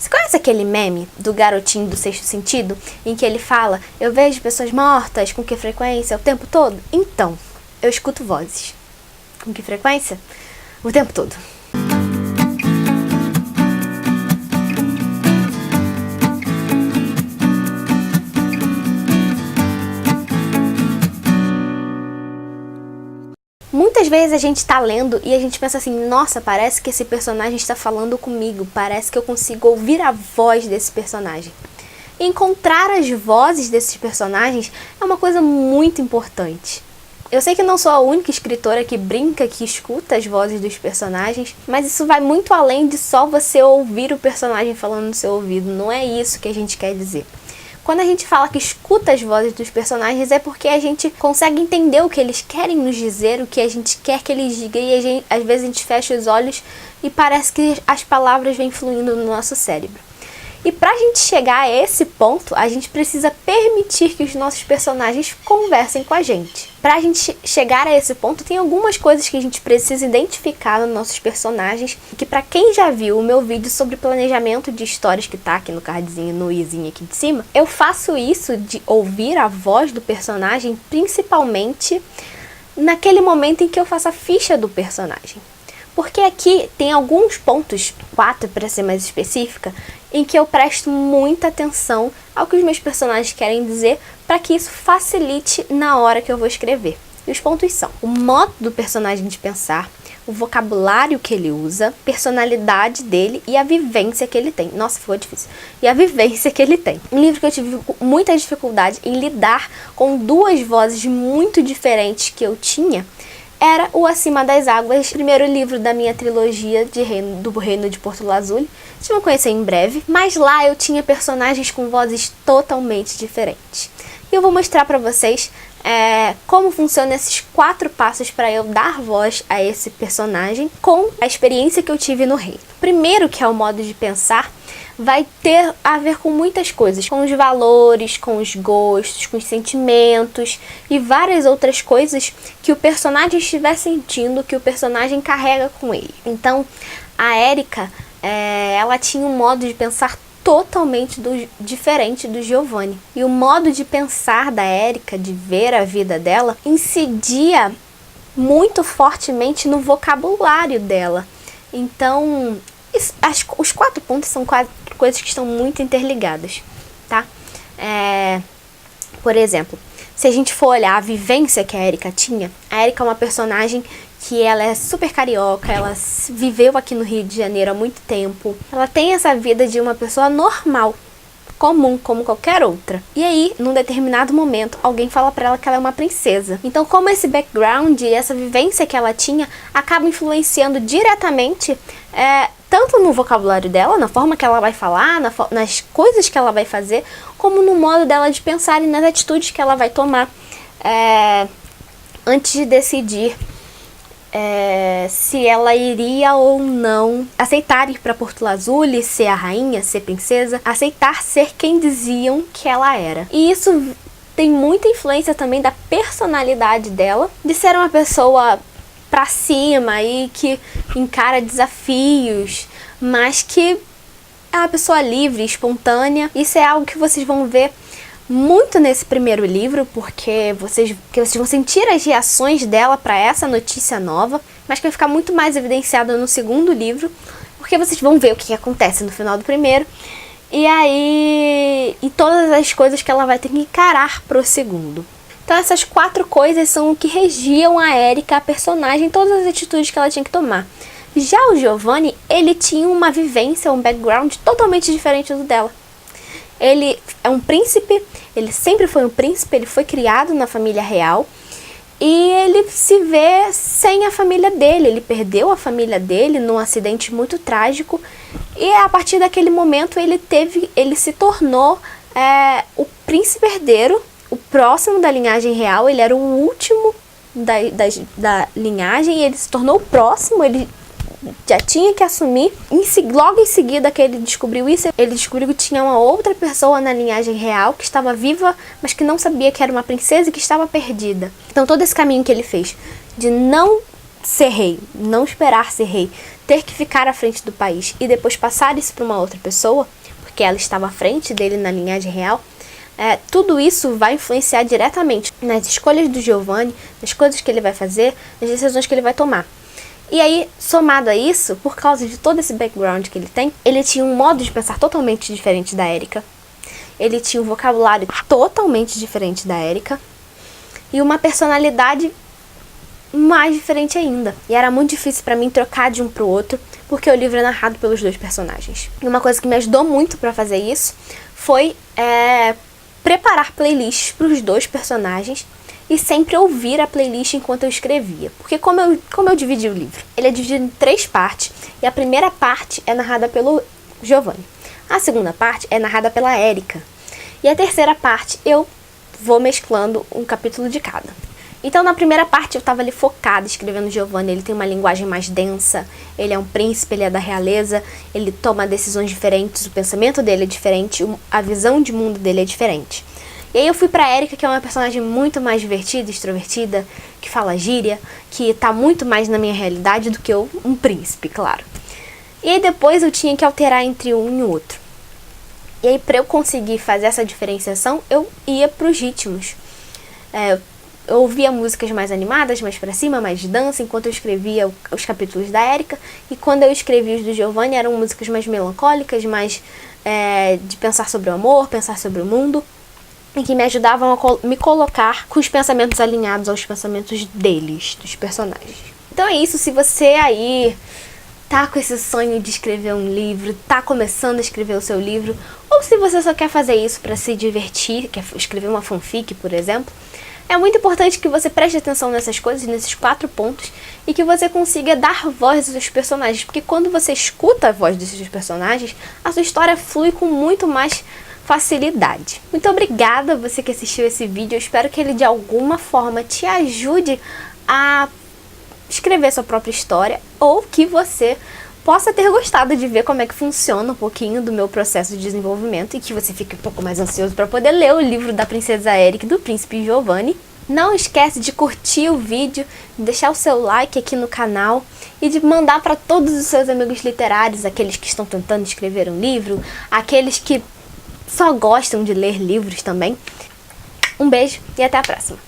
Você conhece aquele meme do garotinho do Sexto Sentido, em que ele fala, eu vejo pessoas mortas, com que frequência, o tempo todo? Então, eu escuto vozes. Com que frequência? O tempo todo. Muitas vezes a gente tá lendo e a gente pensa assim, nossa, parece que esse personagem está falando comigo, parece que eu consigo ouvir a voz desse personagem. E encontrar as vozes desses personagens é uma coisa muito importante. Eu sei que não sou a única escritora que brinca, que escuta as vozes dos personagens, mas isso vai muito além de só você ouvir o personagem falando no seu ouvido, não é isso que a gente quer dizer. Quando a gente fala que escuta as vozes dos personagens é porque a gente consegue entender o que eles querem nos dizer, o que a gente quer que eles digam e às vezes a gente fecha os olhos e parece que as palavras vêm fluindo no nosso cérebro. E pra gente chegar a esse ponto, a gente precisa permitir que os nossos personagens conversem com a gente. Pra gente chegar a esse ponto, tem algumas coisas que a gente precisa identificar nos nossos personagens, que pra quem já viu o meu vídeo sobre planejamento de histórias que tá aqui no cardzinho, no izinho aqui de cima, eu faço isso de ouvir a voz do personagem, principalmente naquele momento em que eu faço a ficha do personagem. Porque aqui tem alguns pontos, 4 para ser mais específica, em que eu presto muita atenção ao que os meus personagens querem dizer para que isso facilite na hora que eu vou escrever. E os pontos são o modo do personagem de pensar, o vocabulário que ele usa, personalidade dele e a vivência que ele tem. Nossa, ficou difícil. E a vivência que ele tem. Um livro que eu tive muita dificuldade em lidar com duas vozes muito diferentes que eu tinha era o Acima das Águas, primeiro livro da minha trilogia do Reino de Porto Lazuli. Vocês vão conhecer em breve, mas lá eu tinha personagens com vozes totalmente diferentes. E eu vou mostrar pra vocês como funcionam esses 4 passos para eu dar voz a esse personagem com a experiência que eu tive no reino. Primeiro, que é o modo de pensar, vai ter a ver com muitas coisas, com os valores, com os gostos, com os sentimentos e várias outras coisas que o personagem estiver sentindo, que o personagem carrega com ele. Então, a Erika, ela tinha um modo de pensar totalmente diferente do Giovanni. E o modo de pensar da Erika, de ver a vida dela, incidia muito fortemente no vocabulário dela. Então, os 4 pontos são 4 coisas que estão muito interligadas, tá? Por exemplo, se a gente for olhar a vivência que a Erika tinha, a Erika é uma personagem que ela é super carioca, ela viveu aqui no Rio de Janeiro há muito tempo. Ela tem essa vida de uma pessoa normal, comum, como qualquer outra. E aí, num determinado momento, alguém fala pra ela que ela é uma princesa. Então, como esse background e essa vivência que ela tinha acaba influenciando diretamente tanto no vocabulário dela, na forma que ela vai falar, nas coisas que ela vai fazer, como no modo dela de pensar e nas atitudes que ela vai tomar antes de decidir se ela iria ou não aceitar ir para Porto Lazuli, ser a rainha, ser princesa, aceitar ser quem diziam que ela era. E isso tem muita influência também da personalidade dela, de ser uma pessoa pra cima e que encara desafios, mas que é uma pessoa livre, espontânea. Isso é algo que vocês vão ver muito nesse primeiro livro, porque vocês vão sentir as reações dela para essa notícia nova, mas que vai ficar muito mais evidenciado no segundo livro, porque vocês vão ver o que acontece no final do primeiro, e todas as coisas que ela vai ter que encarar pro segundo. Então essas 4 coisas são o que regiam a Erika, a personagem, todas as atitudes que ela tinha que tomar. Já o Giovanni, ele tinha uma vivência, um background totalmente diferente do dela. Ele é um príncipe, ele sempre foi um príncipe, ele foi criado na família real e ele se vê sem a família dele, ele perdeu a família dele num acidente muito trágico e a partir daquele momento ele se tornou o príncipe herdeiro, o próximo da linhagem real. Ele era o último da linhagem e ele se tornou o próximo, ele já tinha que assumir. Logo em seguida que ele descobriu isso, ele descobriu que tinha uma outra pessoa na linhagem real que estava viva, mas que não sabia que era uma princesa e que estava perdida. Então todo esse caminho que ele fez de não ser rei, não esperar ser rei, ter que ficar à frente do país e depois passar isso para uma outra pessoa, porque ela estava à frente dele na linhagem real, tudo isso vai influenciar diretamente nas escolhas do Giovanni, nas coisas que ele vai fazer, nas decisões que ele vai tomar. E aí, somado a isso, por causa de todo esse background que ele tem, ele tinha um modo de pensar totalmente diferente da Erika. Ele tinha um vocabulário totalmente diferente da Erika. E uma personalidade mais diferente ainda. E era muito difícil pra mim trocar de um pro outro, porque o livro é narrado pelos dois personagens. E uma coisa que me ajudou muito pra fazer isso foi preparar playlists pros dois personagens e sempre ouvir a playlist enquanto eu escrevia. Porque como eu dividi o livro? Ele é dividido em 3 partes, e a primeira parte é narrada pelo Giovanni. A segunda parte é narrada pela Erika. E a terceira parte eu vou mesclando um capítulo de cada. Então na primeira parte eu estava ali focada escrevendo o Giovanni. Ele tem uma linguagem mais densa, ele é um príncipe, ele é da realeza, ele toma decisões diferentes, o pensamento dele é diferente, a visão de mundo dele é diferente. E aí eu fui pra Erika, que é uma personagem muito mais divertida, extrovertida, que fala gíria, que tá muito mais na minha realidade do que um príncipe, claro. E aí depois eu tinha que alterar entre um e o outro. E aí pra eu conseguir fazer essa diferenciação, eu ia pros ritmos. Eu ouvia músicas mais animadas, mais pra cima, mais de dança, enquanto eu escrevia os capítulos da Erika. E quando eu escrevia os do Giovanni, eram músicas mais melancólicas, mais de pensar sobre o amor, pensar sobre o mundo, e que me ajudavam a me colocar com os pensamentos alinhados aos pensamentos deles, dos personagens. Então é isso, se você aí tá com esse sonho de escrever um livro, tá começando a escrever o seu livro, ou se você só quer fazer isso para se divertir, quer escrever uma fanfic, por exemplo, é muito importante que você preste atenção nessas coisas, nesses 4 pontos, e que você consiga dar voz aos seus personagens, porque quando você escuta a voz desses personagens, a sua história flui com muito mais facilidade. Muito obrigada a você que assistiu esse vídeo, eu espero que ele de alguma forma te ajude a escrever sua própria história, ou que você possa ter gostado de ver como é que funciona um pouquinho do meu processo de desenvolvimento e que você fique um pouco mais ansioso para poder ler o livro da Princesa Erika e do Príncipe Giovanni. Não esquece de curtir o vídeo, de deixar o seu like aqui no canal e de mandar para todos os seus amigos literários, aqueles que estão tentando escrever um livro, aqueles que só gostam de ler livros também. Um beijo e até a próxima!